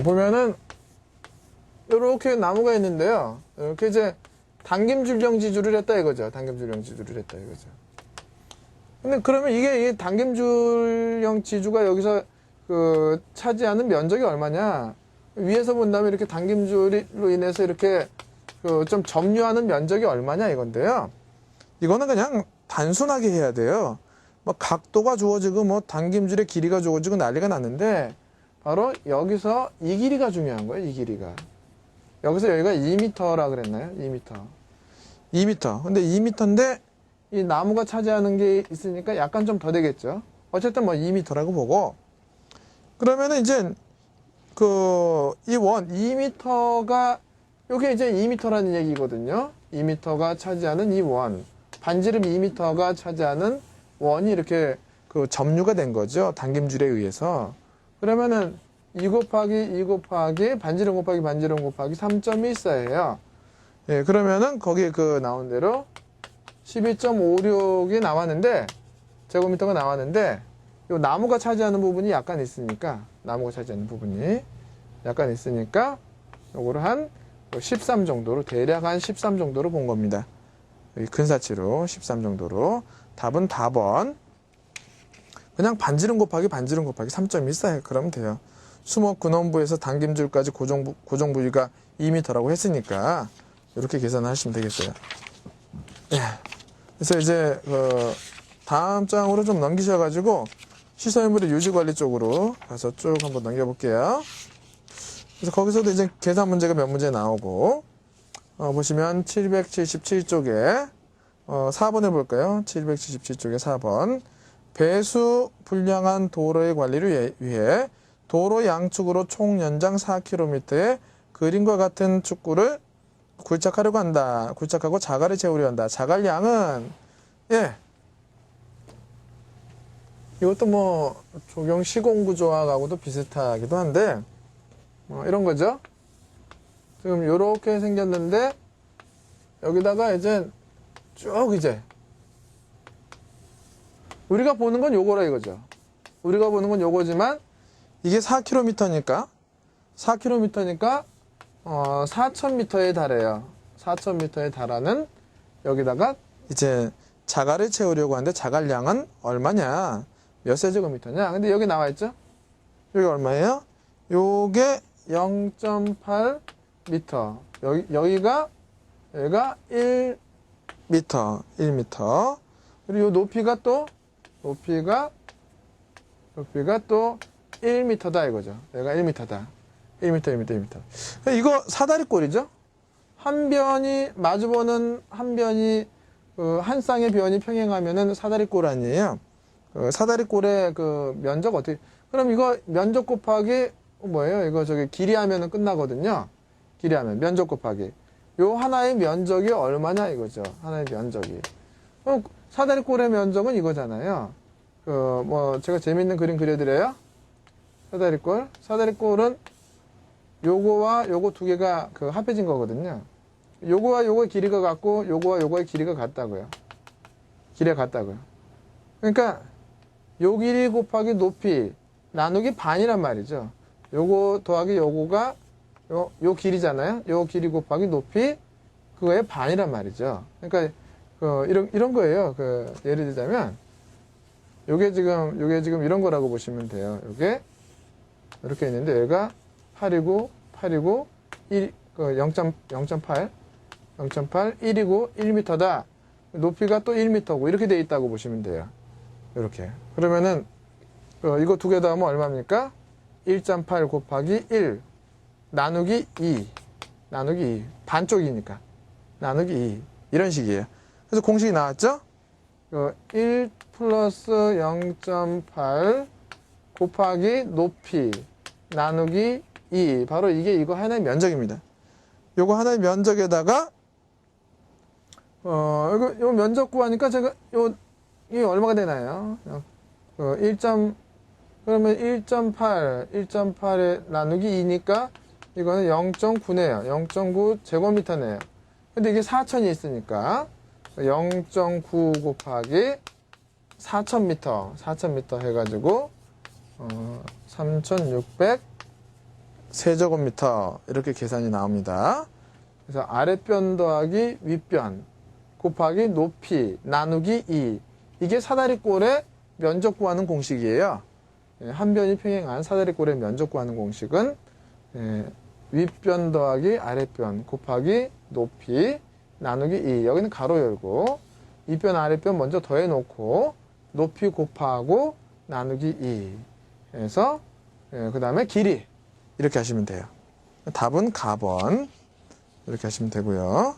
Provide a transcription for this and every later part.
보면은 이렇게 나무가 있는데요. 이렇게 이제 당김줄형 지주를 했다 이거죠. 당김줄형 지주를 했다 이거죠. 근데 그러면 이게 이 당김줄형 지주가 여기서 그 차지하는 면적이 얼마냐? 위에서 본다면 이렇게 당김줄로 인해서 이렇게 그 좀 점유하는 면적이 얼마냐 이건데요. 이거는 그냥 단순하게 해야 돼요. 뭐 각도가 주어지고 뭐 당김줄의 길이가 주어지고 난리가 났는데 바로 여기서 이 길이가 중요한 거예요. 이 길이가. 여기서 여기가 2m라 그랬나요? 2m. 2m. 근데 2m인데 이 나무가 차지하는 게 있으니까 약간 좀 더 되겠죠. 어쨌든 뭐 2m라고 보고 그러면은 이제 그 이 원 2m가 요게 이제 2m라는 얘기거든요. 2m가 차지하는 이 원. 반지름 2m가 차지하는 원이 이렇게 그 점유가 된 거죠. 당김줄에 의해서. 그러면은 2 곱하기 2 곱하기 반지름 곱하기 반지름 곱하기 3.14예요. 예, 그러면은 거기 그 나온 대로 12.56이 나왔는데 제곱미터가 나왔는데 요 나무가 차지하는 부분이 약간 있으니까 나무가 차지하는 부분이 약간 있으니까 요거를 한 13 정도로 대략 한 13 정도로 본 겁니다. 여기 근사치로 13 정도로 답은 답은 그냥 반지름 곱하기 반지름 곱하기 3.14 그러면 돼요. 수목 근원부에서 당김줄까지 고정 부위가 2m라고 했으니까 이렇게 계산을 하시면 되겠어요. 예. 그래서 이제 다음 장으로 좀 넘기셔가지고 시설물의 유지관리 쪽으로 가서 쭉 한번 넘겨볼게요. 그래서 거기서도 이제 계산 문제가 몇 문제 나오고 보시면 777쪽에 4번을 볼까요? 777쪽에 4번 배수 불량한 도로의 관리를 위해 도로 양측으로 총 연장 4km의 그림과 같은 축구를 굴착하려고 한다. 굴착하고 자갈을 채우려 한다. 자갈량은 예 이것도 뭐 조경 시공구조학하고도 비슷하기도 한데 이런 거죠. 지금 요렇게 생겼는데 여기다가 이제 쭉 이제 우리가 보는 건 요거라 이거죠. 우리가 보는 건 요거지만 이게 4km니까 4,000m에 달해요. 4,000m에 달하는 여기다가 이제 자갈을 채우려고 하는데 자갈량은 얼마냐? 몇 세제곱미터냐? 근데 여기 나와 있죠? 여기 얼마예요? 요게 0.8m. 여기가 1m. 1m. 그리고 요 높이가 또 1m다 이거죠. 여기가 1m다. 1m. 이거 사다리꼴이죠? 한 변이 마주보는 한 변이 한 쌍의 변이 평행하면은 사다리꼴 아니에요? 사다리꼴의 그 면적 어떻게? 그럼 이거 면적 곱하기 뭐예요? 이거 저기 길이 하면은 끝나거든요. 길이 하면 면적 곱하기 요 하나의 면적이 얼마냐 이거죠. 하나의 면적이. 사다리꼴의 면적은 이거잖아요. 뭐 제가 재밌는 그림 그려드려요. 사다리꼴은 요거와 요거 두 개가 그 합해진 거거든요. 요거와 요거의 길이가 같고 요거와 요거의 길이가 같다고요. 길이가 같다고요. 그러니까 요 길이 곱하기 높이 나누기 반이란 말이죠. 요거 더하기 요거가 요 길이잖아요. 요 길이 곱하기 높이 그거의 반이란 말이죠. 그러니까 이런 거예요. 예를 들자면 요게 지금 이런 거라고 보시면 돼요. 요게 이렇게 있는데 얘가 8이고 1 0.8 1이고 1m다. 높이가 또 1m고 이렇게 돼 있다고 보시면 돼요. 이렇게. 그러면은 이거 두 개 더하면 얼마입니까? 1.8 곱하기 1 나누기 2 반쪽이니까 나누기 2 이런 식이에요. 그래서 공식이 나왔죠? 1 플러스 0.8 곱하기 높이 나누기 2 바로 이거 하나의 면적입니다. 요거 하나의 면적에다가 요 면적 구하니까 제가 이게 얼마가 되나요? 그러면 1.8에 나누기 2니까 이거는 0.9네요. 0.9 제곱미터네요. 근데 이게 4,000이 있으니까 0.9 곱하기 4,000m 해가지고 3,600 세제곱미터 이렇게 계산이 나옵니다. 그래서 아랫변 더하기 윗변 곱하기 높이 나누기 2. 이게 사다리꼴의 면적 구하는 공식이에요. 한 변이 평행한 사다리꼴의 면적 구하는 공식은 윗변 더하기 아랫변 곱하기 높이 나누기 2. 여기는 가로 열고 윗변 아랫변 먼저 더해놓고 높이 곱하고 나누기 2. 그래서 그 다음에 길이 이렇게 하시면 돼요. 답은 가번 이렇게 하시면 되고요.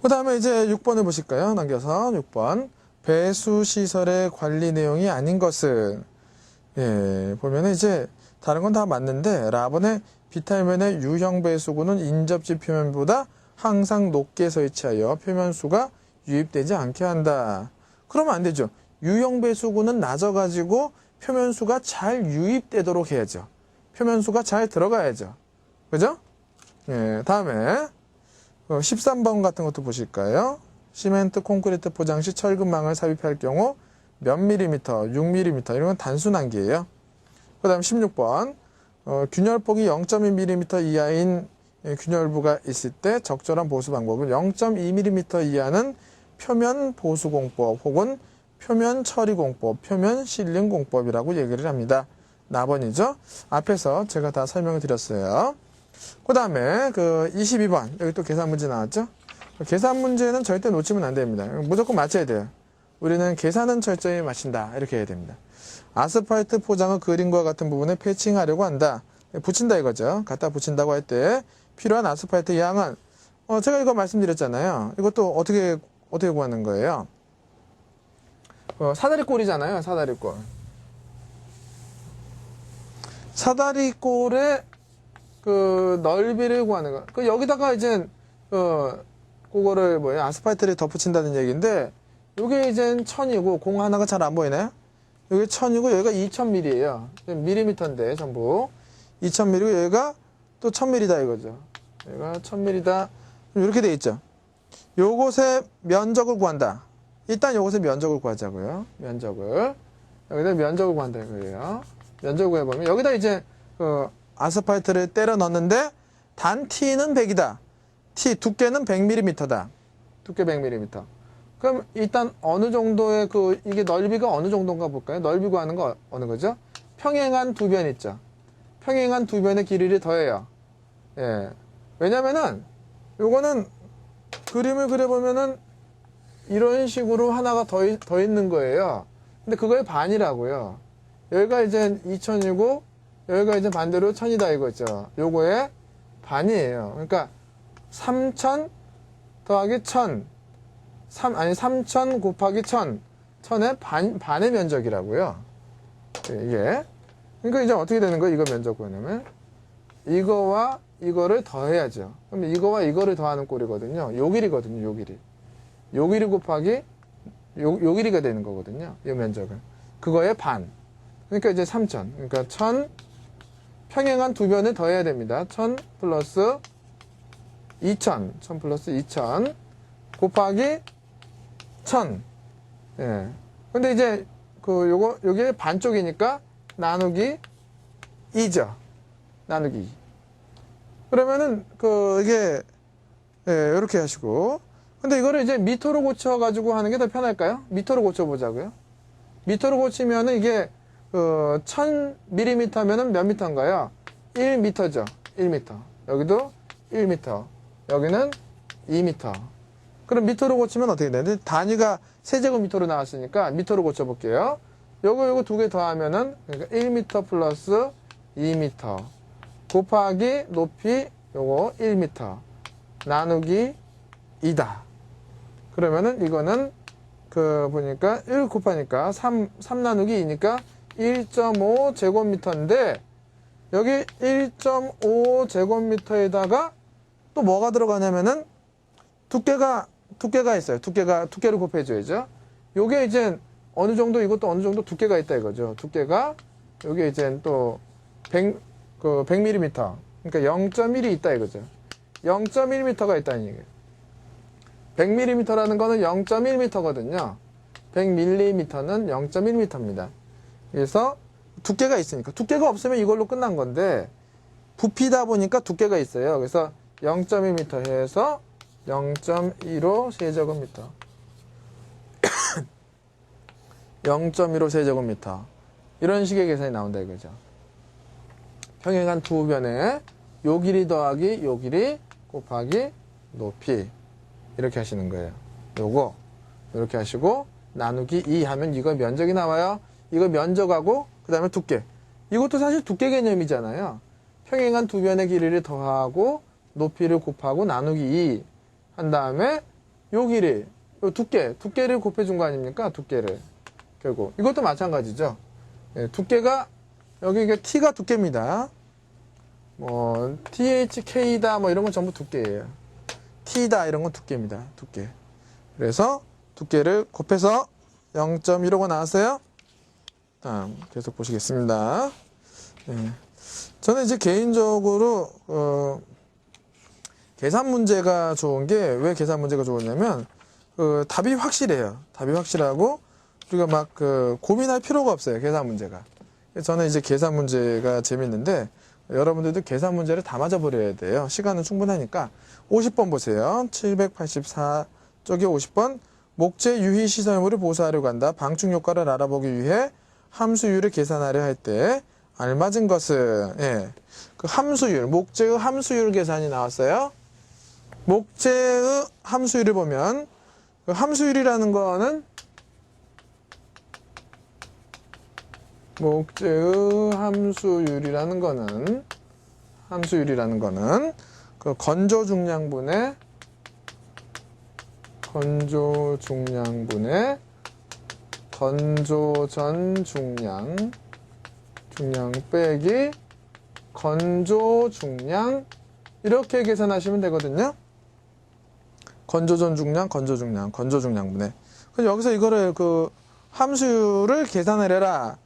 그 다음에 이제 6번을 보실까요? 넘겨서 6번 배수시설의 관리 내용이 아닌 것은 보면은 이제 다른 건 다 맞는데 라번의 비탈면의 유형 배수구는 인접지 표면보다 항상 높게 설치하여 표면수가 유입되지 않게 한다. 그러면 안 되죠. 유형 배수구는 낮아가지고 표면수가 잘 유입되도록 해야죠. 표면수가 잘 들어가야죠. 그죠? 다음에 13번 같은 것도 보실까요? 시멘트, 콘크리트 포장 시 철근망을 삽입할 경우 몇 밀리미터, 6mm 이런 건 단순한기예요. 그 다음 16번 균열폭이 0.2mm 이하인 균열부가 있을 때 적절한 보수 방법은 0.2mm 이하는 표면 보수공법 혹은 표면 처리공법, 표면 실링공법이라고 얘기를 합니다. 나번이죠. 앞에서 제가 다 설명을 드렸어요. 그 다음에 22번 여기 또 계산 문제 나왔죠. 계산 문제는 절대 놓치면 안 됩니다. 무조건 맞춰야 돼요. 우리는 계산은 철저히 맞춘다 이렇게 해야 됩니다. 아스팔트 포장을 그림과 같은 부분에 패칭하려고 한다. 붙인다 이거죠. 갖다 붙인다고 할 때 필요한 아스팔트 양은 제가 이거 말씀드렸잖아요. 이것도 어떻게 구하는 거예요? 사다리꼴이잖아요. 사다리꼴. 사다리꼴의 그 넓이를 구하는 거. 여기다가 이제 그거를 아스팔트를 덧붙인다는 얘기인데 요게 이제 1000이고 공 하나가 잘 안 보이나요? 여기 1000이고 여기가 2000mm예요. 밀리미터인데 전부 2000mm고 여기가 또 1000mm다 이거죠. 여기가 1000mm다. 이렇게 돼 있죠. 요것의 면적을 구한다. 일단 요것의 면적을 구하자고요. 면적을 여기다 면적을 구한다 이거예요. 면적을 구해보면 여기다 이제 아스팔트를 때려 넣는데 단 T는 100이다. T 두께는 100mm다. 두께 100mm. 그럼 일단 어느 정도의 이게 넓이가 어느 정도인가 볼까요? 넓이 구하는 거 어느 거죠? 평행한 두 변 있죠. 평행한 두 변의 길이를 더해요. 왜냐면은 요거는 그림을 그려보면은 이런 식으로 하나가 더 있는 거예요. 근데 그거의 반이라고요. 여기가 이제 2000이고 여기가 이제 반대로 1000이다 이거죠. 요거의 반이에요. 그러니까 3000 더하기 1000 3000 곱하기 1000 1000의 반의 면적이라고요. 이게 그러니까 이제 어떻게 되는 거예요? 이거 면적 구하려면 이거와 이거를 더해야죠. 그럼 이거와 이거를 더하는 꼴이거든요. 요 길이거든요. 요 길이. 요 길이 곱하기 요 길이가 되는 거거든요. 이 면적은. 그거의 반. 그러니까 이제 3000. 그러니까 1000 평행한 두 변을 더해야 됩니다. 1000 플러스 2000. 1000 플러스 2000 곱하기 1000. 근데 이제 요게 반쪽이니까 나누기 2죠. 나누기 2. 그러면은 이게 이렇게 하시고 근데 이거를 이제 미터로 고쳐가지고 하는 게 더 편할까요? 미터로 고쳐보자고요. 미터로 고치면은 이게 1000mm면은 몇 미터인가요? 1m죠. 1m. 여기도 1m. 여기는 2m. 그럼 미터로 고치면 어떻게 되는데 단위가 세제곱미터로 나왔으니까 미터로 고쳐볼게요. 요거 두 개 더하면은 그러니까 1m 플러스 2m 곱하기 높이 요거 1m 나누기 2다. 그러면은 이거는 보니까 1 곱하니까 3 나누기 2니까 1.5 제곱미터인데 여기 1.5 제곱미터에다가 또 뭐가 들어가냐면은 두께가 있어요. 두께를 곱해줘야죠. 요게 이제 어느 정도 이것도 어느 정도 두께가 있다 이거죠. 두께가 요게 이제 또 100mm 그러니까 0.1이 있다 이거죠. 0.1m가 있다는 얘기예요. 100mm라는 거는 0.1m거든요. 100mm는 0.1m입니다. 그래서 두께가 있으니까. 두께가 없으면 이걸로 끝난 건데 부피다 보니까 두께가 있어요. 그래서 0.2m 해서 0.15 세제곱미터 0.15 세제곱미터 이런 식의 계산이 나온다 이거죠. 평행한 두 변에 요 길이 더하기 요 길이 곱하기 높이 이렇게 하시는 거예요. 요거 이렇게 하시고 나누기 2 하면 이거 면적이 나와요. 이거 면적하고 그 다음에 두께. 이것도 사실 두께 개념이잖아요. 평행한 두 변의 길이를 더하고 높이를 곱하고 나누기 2 한 다음에 요 길이 요 두께를 곱해준 거 아닙니까? 두께를 결국 이것도 마찬가지죠. 예, 두께가 여기 이게 T가 두께입니다. 뭐 THK다 뭐 이런 건 전부 두께예요. T다 이런 건 두께입니다. 두께. 그래서 두께를 곱해서 0.15가 나왔어요. 다음 계속 보시겠습니다. 예. 저는 이제 개인적으로 계산 문제가 좋은 게 왜 계산 문제가 좋으냐면 답이 확실해요. 답이 확실하고 우리가 막 고민할 필요가 없어요. 계산 문제가. 저는 이제 계산 문제가 재밌는데 여러분들도 계산 문제를 다 맞아버려야 돼요. 시간은 충분하니까 50번 보세요. 784쪽에 50번 목재 유희 시설물을 보수하려고 한다. 방충 효과를 알아보기 위해 함수율을 계산하려 할 때 알맞은 것은 예, 그 함수율, 목재의 함수율 계산이 나왔어요. 목재의 함수율을 보면 그 함수율이라는 거는 목재의 함수율이라는 거는 그 건조 중량분의 건조전 중량 빼기 건조 중량 이렇게 계산하시면 되거든요. 건조전 중량, 건조 중량분의. 그래서 여기서 이거를 그 함수율을 계산하려라.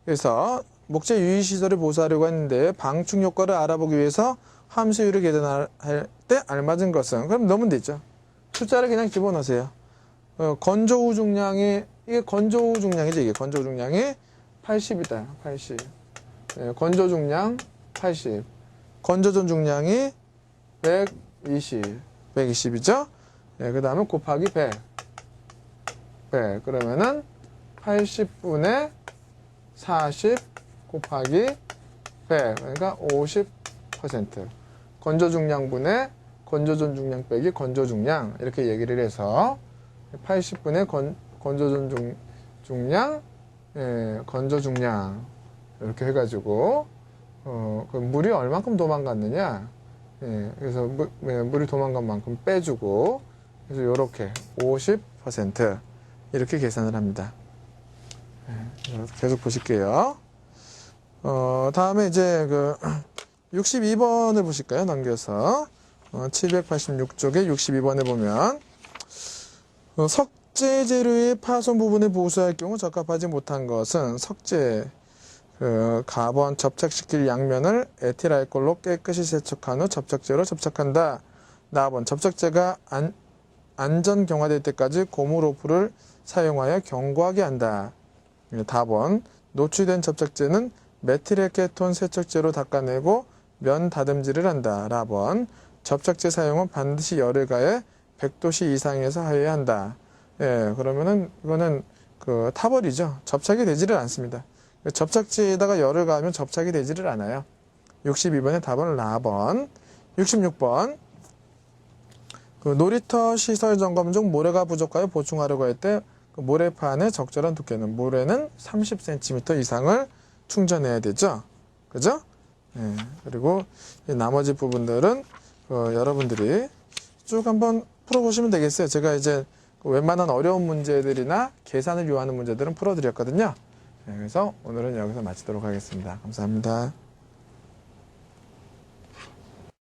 그래서 목재 유희 시설을 보수하려고 했는데 방충 효과를 알아보기 위해서 함수율을 계산할 때 알맞은 것은 그럼 넣으면 되죠. 숫자를 그냥 집어넣으세요. 건조후 중량이 이게 건조후 중량이죠. 이게 건조후 중량이 80이다. 80. 네, 건조 중량 80. 건조전 중량이 120이죠. 네, 그 다음에 곱하기 100. 그러면은 80분의 40 곱하기 100. 그러니까 50%. 건조 중량분의 건조전 중량 빼기 건조 중량. 이렇게 얘기를 해서 80분의 건조전 중량, 예, 건조 중량. 이렇게 해가지고, 그 물이 얼만큼 도망갔느냐. 예, 그래서 물이 도망간 만큼 빼주고, 그래서 요렇게 50% 이렇게 계산을 합니다. 예, 계속 보실게요. 다음에 이제 62번을 보실까요? 넘겨서. 786쪽에 62번에 보면, 석재 재료의 파손 부분을 보수할 경우 적합하지 못한 것은 석재, 가번 접착시킬 양면을 에틸알코올로 깨끗이 세척한 후 접착제로 접착한다. 나번 접착제가 안전 경화될 때까지 고무로프를 사용하여 견고하게 한다. 다번 노출된 접착제는 메틸에케톤 세척제로 닦아내고 면 다듬질을 한다. 라번 접착제 사용은 반드시 열을 가해 100도씨 이상에서 하여야 한다. 예, 그러면은 이거는 타버리죠. 접착이 되지를 않습니다. 접착제에다가 열을 가하면 접착이 되지를 않아요. 62번의 답은 라번. 66번. 놀이터 시설 점검 중 모래가 부족하여 보충하려고 할 때 모래판의 적절한 두께는 모래는 30cm 이상을 충전해야 되죠. 그죠? 예, 그리고 나머지 부분들은 여러분들이 쭉 한번 풀어보시면 되겠어요. 제가 이제 웬만한 어려운 문제들이나 계산을 요하는 문제들은 풀어드렸거든요. 네, 그래서 오늘은 여기서 마치도록 하겠습니다. 감사합니다.